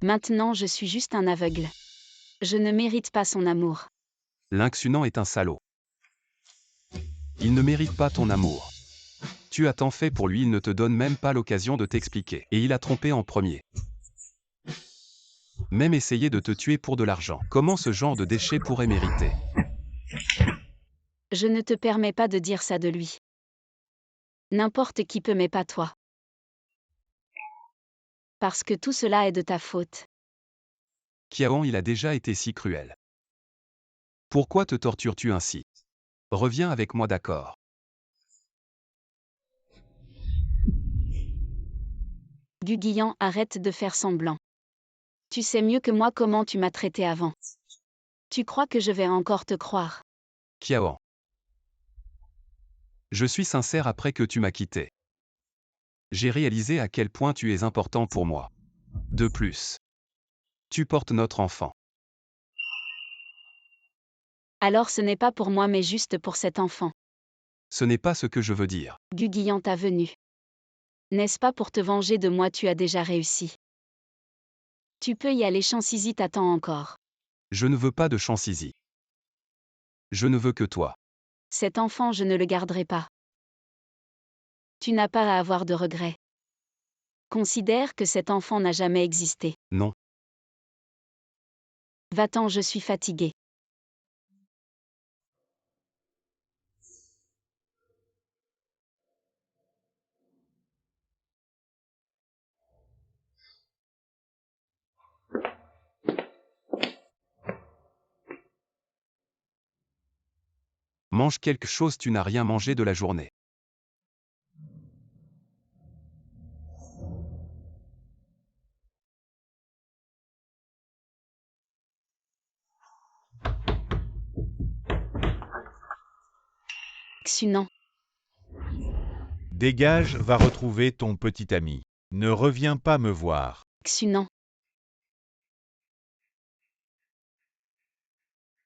Maintenant, je suis juste un aveugle. Je ne mérite pas son amour. Lingxunan est un salaud. Il ne mérite pas ton amour. Tu as tant fait pour lui, il ne te donne même pas l'occasion de t'expliquer. Et il a trompé en premier. Même essayé de te tuer pour de l'argent. Comment ce genre de déchet pourrait mériter? Je ne te permets pas de dire ça de lui. N'importe qui peut, mais pas toi. Parce que tout cela est de ta faute. Kiaon, il a déjà été si cruel. Pourquoi te tortures-tu ainsi? Reviens avec moi, d'accord? Guguillan, arrête de faire semblant. Tu sais mieux que moi comment tu m'as traité avant. Tu crois que je vais encore te croire? Kiaon. Je suis sincère après que tu m'as quitté. J'ai réalisé à quel point tu es important pour moi. De plus, tu portes notre enfant. Alors ce n'est pas pour moi mais juste pour cet enfant. Ce n'est pas ce que je veux dire. Guguillan t'a venu. N'est-ce pas pour te venger de moi? Tu as déjà réussi. Tu peux y aller, Chansizi t'attend encore. Je ne veux pas de Chansizi. Je ne veux que toi. Cet enfant je ne le garderai pas. Tu n'as pas à avoir de regrets. Considère que cet enfant n'a jamais existé. Non. Va-t'en, je suis fatiguée. Mange quelque chose, tu n'as rien mangé de la journée. Xu non. Dégage, va retrouver ton petit ami. Ne reviens pas me voir. Xu non.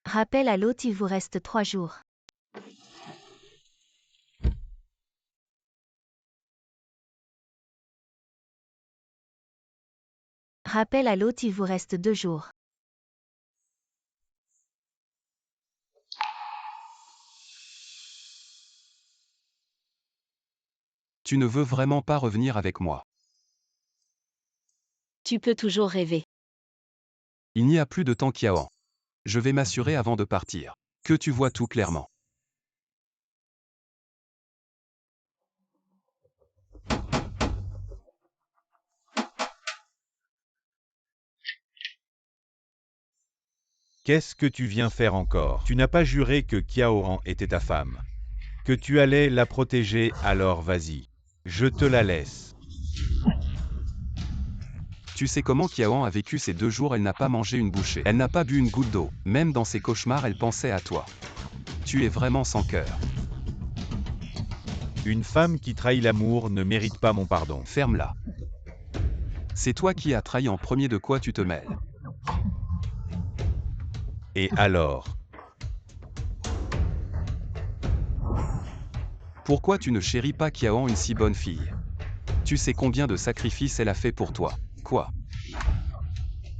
Rappel à l'hôte, il vous reste 3 jours. Rappel à l'hôte, il vous reste 2 jours. Tu ne veux vraiment pas revenir avec moi. Tu peux toujours rêver. Il n'y a plus de temps, Qiaoan. Je vais m'assurer avant de partir que tu vois tout clairement. Qu'est-ce que tu viens faire encore? Tu n'as pas juré que Qiaoran était ta femme. Que tu allais la protéger, alors vas-y. Je te la laisse. Tu sais comment Qiaoan a vécu ces 2 jours, elle n'a pas mangé une bouchée. Elle n'a pas bu une goutte d'eau. Même dans ses cauchemars, elle pensait à toi. Tu es vraiment sans cœur. Une femme qui trahit l'amour ne mérite pas mon pardon. Ferme-la. C'est toi qui as trahi en premier, de quoi tu te mêles. Et alors? Pourquoi tu ne chéris pas Qiaoan, une si bonne fille? Tu sais combien de sacrifices elle a fait pour toi. Quoi?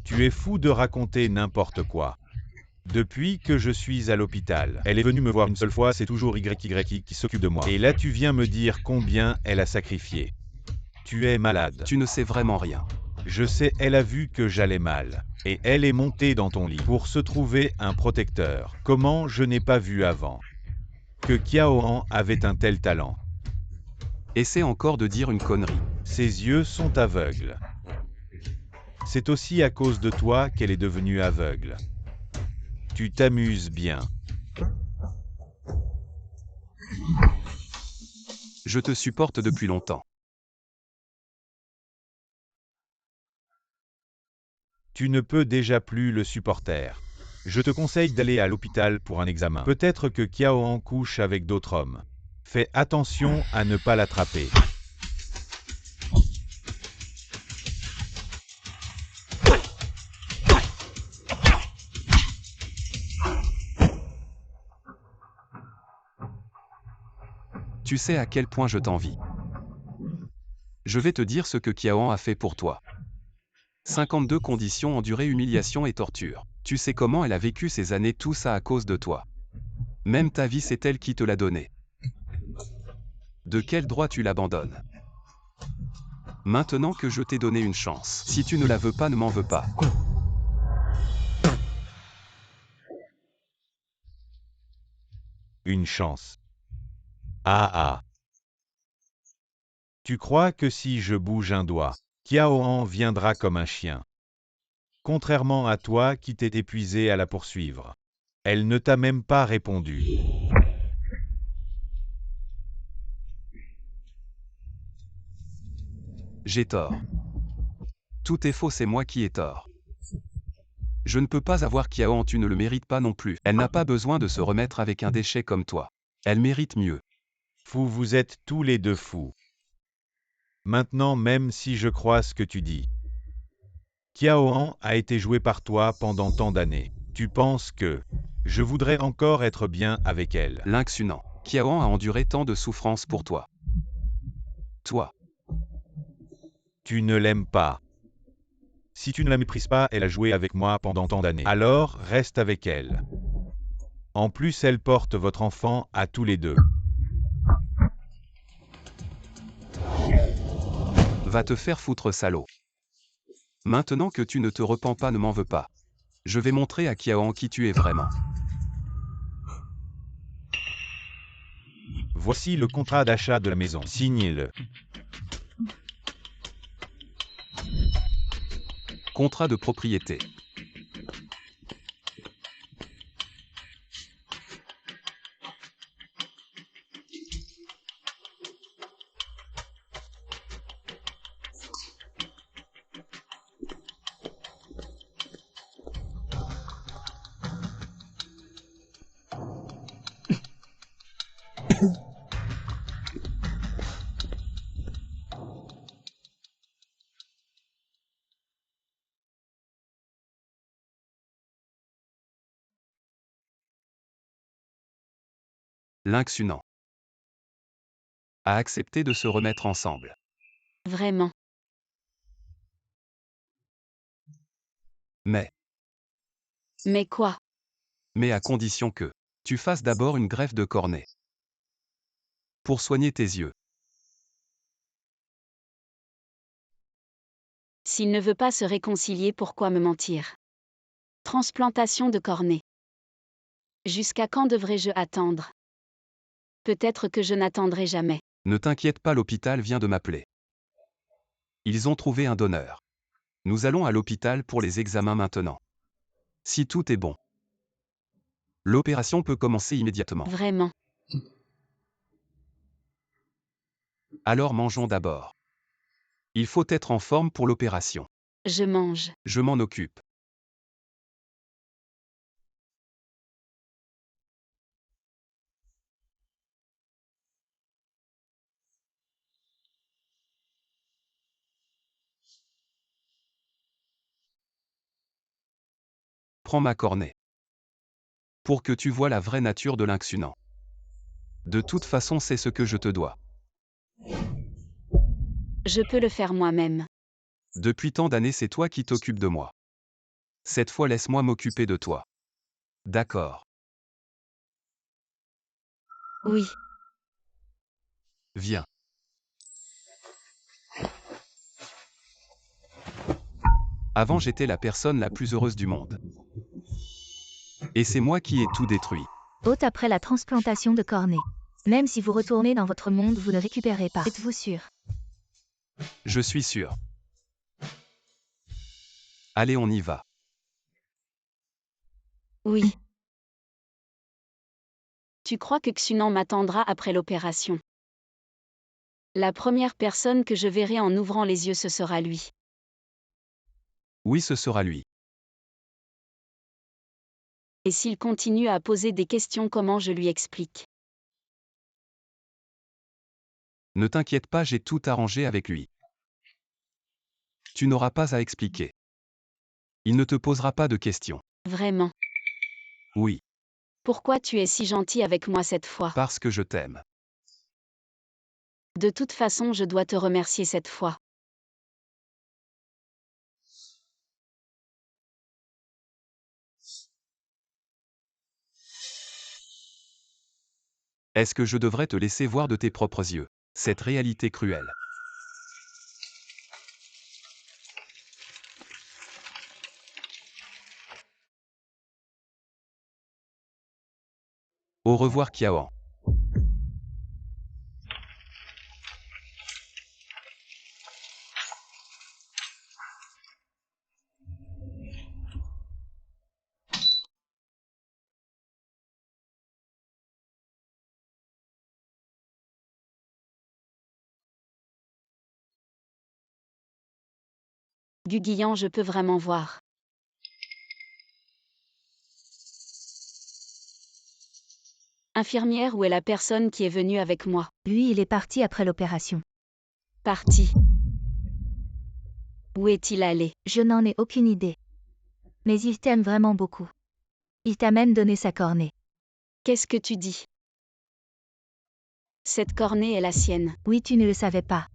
Tu es fou de raconter n'importe quoi. Depuis que je suis à l'hôpital, elle est venue me voir une seule fois, c'est toujours YYI qui s'occupe de moi. Et là tu viens me dire combien elle a sacrifié. Tu es malade. Tu ne sais vraiment rien. Je sais, elle a vu que j'allais mal. Et elle est montée dans ton lit pour se trouver un protecteur. Comment je n'ai pas vu avant que Qiaoan avait un tel talent. Essaie encore de dire une connerie. Ses yeux sont aveugles. C'est aussi à cause de toi qu'elle est devenue aveugle. Tu t'amuses bien. Je te supporte depuis longtemps. Tu ne peux déjà plus le supporter. Je te conseille d'aller à l'hôpital pour un examen. Peut-être que Qiaoan couche avec d'autres hommes. Fais attention à ne pas l'attraper. Tu sais à quel point je t'envie. Je vais te dire ce que Qiaoan a fait pour toi. 52 conditions endurées, humiliation et torture. Tu sais comment elle a vécu ces années, tout ça à cause de toi. Même ta vie, c'est elle qui te l'a donnée. De quel droit tu l'abandonnes? Maintenant que je t'ai donné une chance, si tu ne la veux pas, ne m'en veux pas. Une chance. Ah ah. Tu crois que si je bouge un doigt, Qiaoan viendra comme un chien. Contrairement à toi qui t'es épuisé à la poursuivre. Elle ne t'a même pas répondu. J'ai tort. Tout est faux, c'est moi qui ai tort. Je ne peux pas avoir Qiaoan, tu ne le mérites pas non plus. Elle n'a pas besoin de se remettre avec un déchet comme toi. Elle mérite mieux. Fou, vous êtes tous les deux fous. Maintenant, même si je crois ce que tu dis. Qiaoan a été joué par toi pendant tant d'années. Tu penses que je voudrais encore être bien avec elle. Lynx non. Qiaoan a enduré tant de souffrances pour toi. Toi. Tu ne l'aimes pas. Si tu ne la méprises pas, elle a joué avec moi pendant tant d'années. Alors, reste avec elle. En plus, elle porte votre enfant à tous les deux. Va te faire foutre, salaud. Maintenant que tu ne te repens pas, ne m'en veux pas. Je vais montrer à Qiaoan qui tu es vraiment. Voici le contrat d'achat de la maison. Signez-le. Contrat de propriété. Lynx Hunan a accepté de se remettre ensemble. Vraiment. Mais Mais quoi? à condition que tu fasses d'abord une greffe de cornée. Pour soigner tes yeux. S'il ne veut pas se réconcilier, pourquoi me mentir? Transplantation de cornée. Jusqu'à quand devrais-je attendre? Peut-être que je n'attendrai jamais. Ne t'inquiète pas, l'hôpital vient de m'appeler. Ils ont trouvé un donneur. Nous allons à l'hôpital pour les examens maintenant. Si tout est bon, l'opération peut commencer immédiatement. Vraiment. Alors mangeons d'abord. Il faut être en forme pour l'opération. Je mange. Je m'en occupe. Prends ma cornée. Pour que tu vois la vraie nature de Lynx Hunan. De toute façon, c'est ce que je te dois. Je peux le faire moi-même. Depuis tant d'années, c'est toi qui t'occupes de moi. Cette fois, laisse-moi m'occuper de toi. D'accord. Oui. Viens. Avant, j'étais la personne la plus heureuse du monde. Et c'est moi qui ai tout détruit. Haute après la transplantation de cornée. Même si vous retournez dans votre monde, vous ne récupérez pas. Êtes-vous sûr? Je suis sûr. Allez, on y va. Oui. Tu crois que Xunan m'attendra après l'opération? La première personne que je verrai en ouvrant les yeux, ce sera lui. Oui, ce sera lui. Et s'il continue à poser des questions, comment je lui explique? Ne t'inquiète pas, j'ai tout arrangé avec lui. Tu n'auras pas à expliquer. Il ne te posera pas de questions. Vraiment. Oui, Pourquoi tu es si gentil avec moi cette fois? parce que je t'aime. De toute façon, je dois te remercier cette fois. Est-ce que je devrais te laisser voir de tes propres yeux cette réalité cruelle? Au revoir, Kiawan. Guguillan, je peux vraiment voir. Infirmière, où est la personne qui est venue avec moi? Lui, il est parti après l'opération. Parti. Où est-il allé? Je n'en ai aucune idée. Mais il t'aime vraiment beaucoup. Il t'a même donné sa cornée. Qu'est-ce que tu dis? Cette cornée est la sienne. Oui, tu ne le savais pas.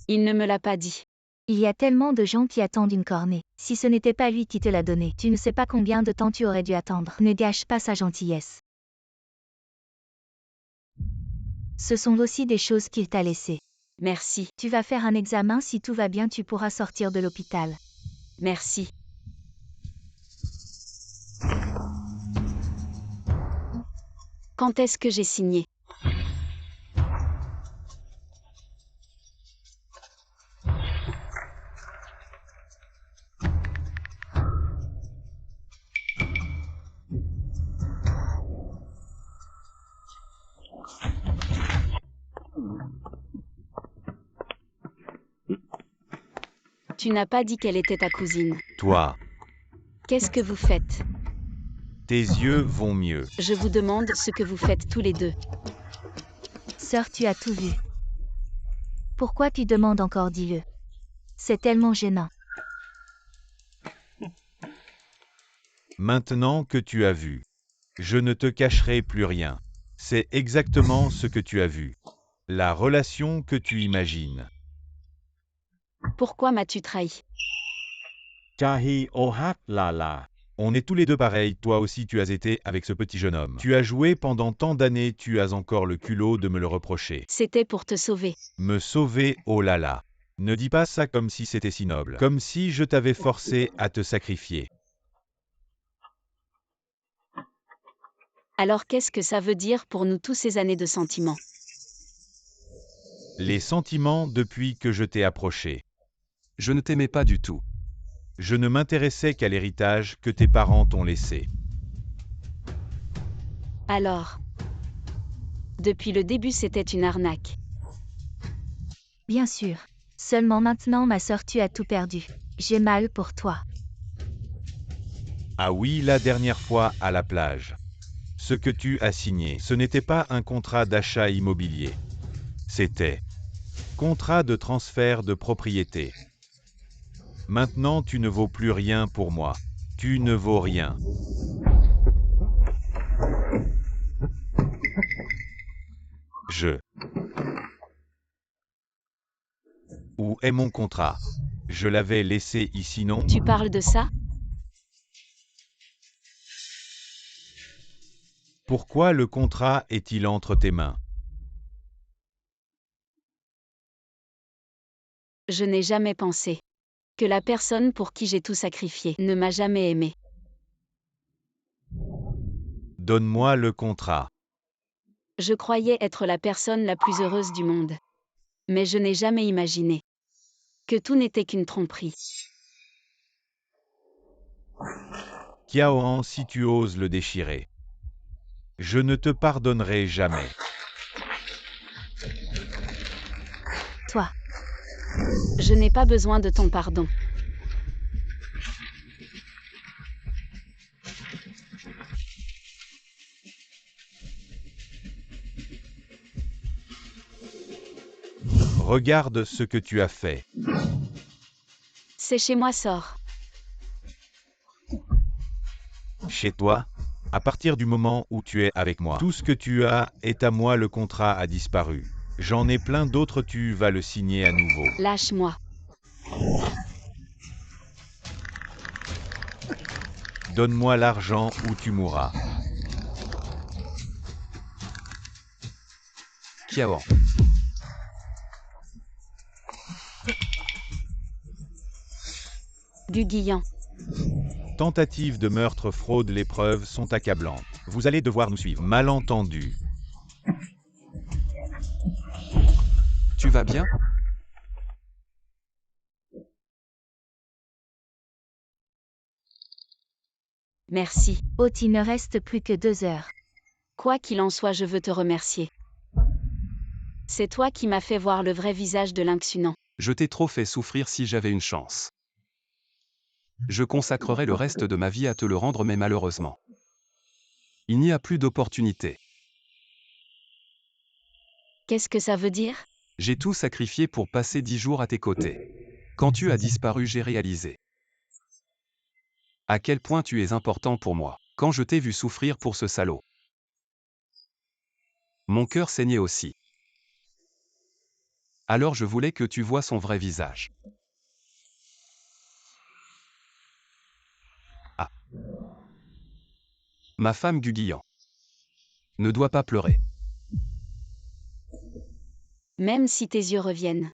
Il ne me l'a pas dit. Il y a tellement de gens qui attendent une cornée. Si ce n'était pas lui qui te l'a donnée, tu ne sais pas combien de temps tu aurais dû attendre. Ne gâche pas sa gentillesse. Ce sont aussi des choses qu'il t'a laissées. Merci. Tu vas faire un examen, si tout va bien, tu pourras sortir de l'hôpital. Merci. Quand est-ce que j'ai signé? Tu n'as pas dit qu'elle était ta cousine. Toi, Qu'est-ce que vous faites? Tes yeux vont mieux. Je vous demande ce que vous faites tous les deux. Sœur, tu as tout vu. Pourquoi tu demandes encore, dis-le? C'est tellement gênant. Maintenant que tu as vu, je ne te cacherai plus rien. C'est exactement ce que tu as vu. La relation que tu imagines. Pourquoi m'as-tu trahi? Kahi Ohak Lala. On est tous les deux pareils, toi aussi tu as été avec ce petit jeune homme. Tu as joué pendant tant d'années, tu as encore le culot de me le reprocher. C'était pour te sauver. Me sauver, oh là là. Ne dis pas ça comme si c'était si noble. Comme si je t'avais forcé à te sacrifier. Alors qu'est-ce que ça veut dire pour nous tous ces années de sentiments? Les sentiments depuis que je t'ai approché. Je ne t'aimais pas du tout. Je ne m'intéressais qu'à l'héritage que tes parents t'ont laissé. Alors, depuis le début, c'était une arnaque. Bien sûr. Seulement maintenant, ma sœur, tu as tout perdu. J'ai mal pour toi. Ah oui, la dernière fois à la plage. Ce que tu as signé, ce n'était pas un contrat d'achat immobilier. C'était contrat de transfert de propriété. Maintenant, tu ne vaux plus rien pour moi. Tu ne vaux rien. Où est mon contrat? Je l'avais laissé ici, non? Tu parles de ça? Pourquoi le contrat est-il entre tes mains? Je n'ai jamais pensé que la personne pour qui j'ai tout sacrifié ne m'a jamais aimé. Donne-moi le contrat. Je croyais être la personne la plus heureuse du monde. Mais je n'ai jamais imaginé que tout n'était qu'une tromperie. Kiaoan, si tu oses le déchirer. Je ne te pardonnerai jamais. Toi. Je n'ai pas besoin de ton pardon. Regarde ce que tu as fait. C'est chez moi, sort. Chez toi? À partir du moment où tu es avec moi, tout ce que tu as est à moi, le contrat a disparu. J'en ai plein d'autres, tu vas le signer à nouveau. Lâche-moi. Donne-moi l'argent ou tu mourras. Kiaoan. Guguillan. Tentative de meurtre, fraude, les preuves sont accablantes. Vous allez devoir nous suivre. Malentendu. Tu vas bien? Merci. Oh, il ne reste plus que 2 heures. Quoi qu'il en soit, je veux te remercier. C'est toi qui m'as fait voir le vrai visage de l'Inxunan. Je t'ai trop fait souffrir si j'avais une chance. Je consacrerai le reste de ma vie à te le rendre, mais malheureusement, il n'y a plus d'opportunité. Qu'est-ce que ça veut dire? J'ai tout sacrifié pour passer 10 jours à tes côtés. Quand tu as disparu, j'ai réalisé à quel point tu es important pour moi. Quand je t'ai vu souffrir pour ce salaud, mon cœur saignait aussi. Alors je voulais que tu vois son vrai visage. Ah. Ma femme Guguillan. Ne doit pas pleurer. Même si tes yeux reviennent,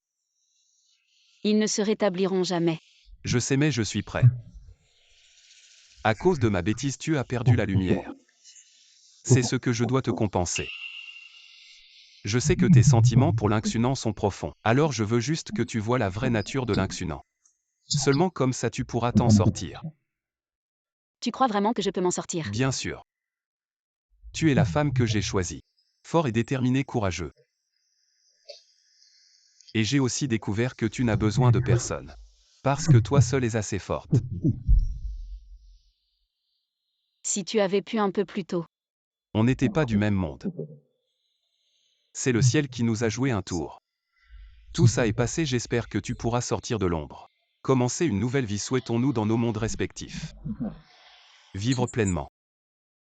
ils ne se rétabliront jamais. Je sais, mais je suis prêt. À cause de ma bêtise, tu as perdu la lumière. C'est ce que je dois te compenser. Je sais que tes sentiments pour l'Inxunan sont profonds. Alors je veux juste que tu vois la vraie nature de l'Inxunan. Seulement comme ça tu pourras t'en sortir. Tu crois vraiment que je peux m'en sortir? Bien sûr. Tu es la femme que j'ai choisie. Fort et déterminé, courageux. Et j'ai aussi découvert que tu n'as besoin de personne. Parce que toi seule es assez forte. Si tu avais pu un peu plus tôt. On n'était pas du même monde. C'est le ciel qui nous a joué un tour. Tout ça est passé, j'espère que tu pourras sortir de l'ombre. Commencer une nouvelle vie, souhaitons-nous dans nos mondes respectifs. Vivre pleinement.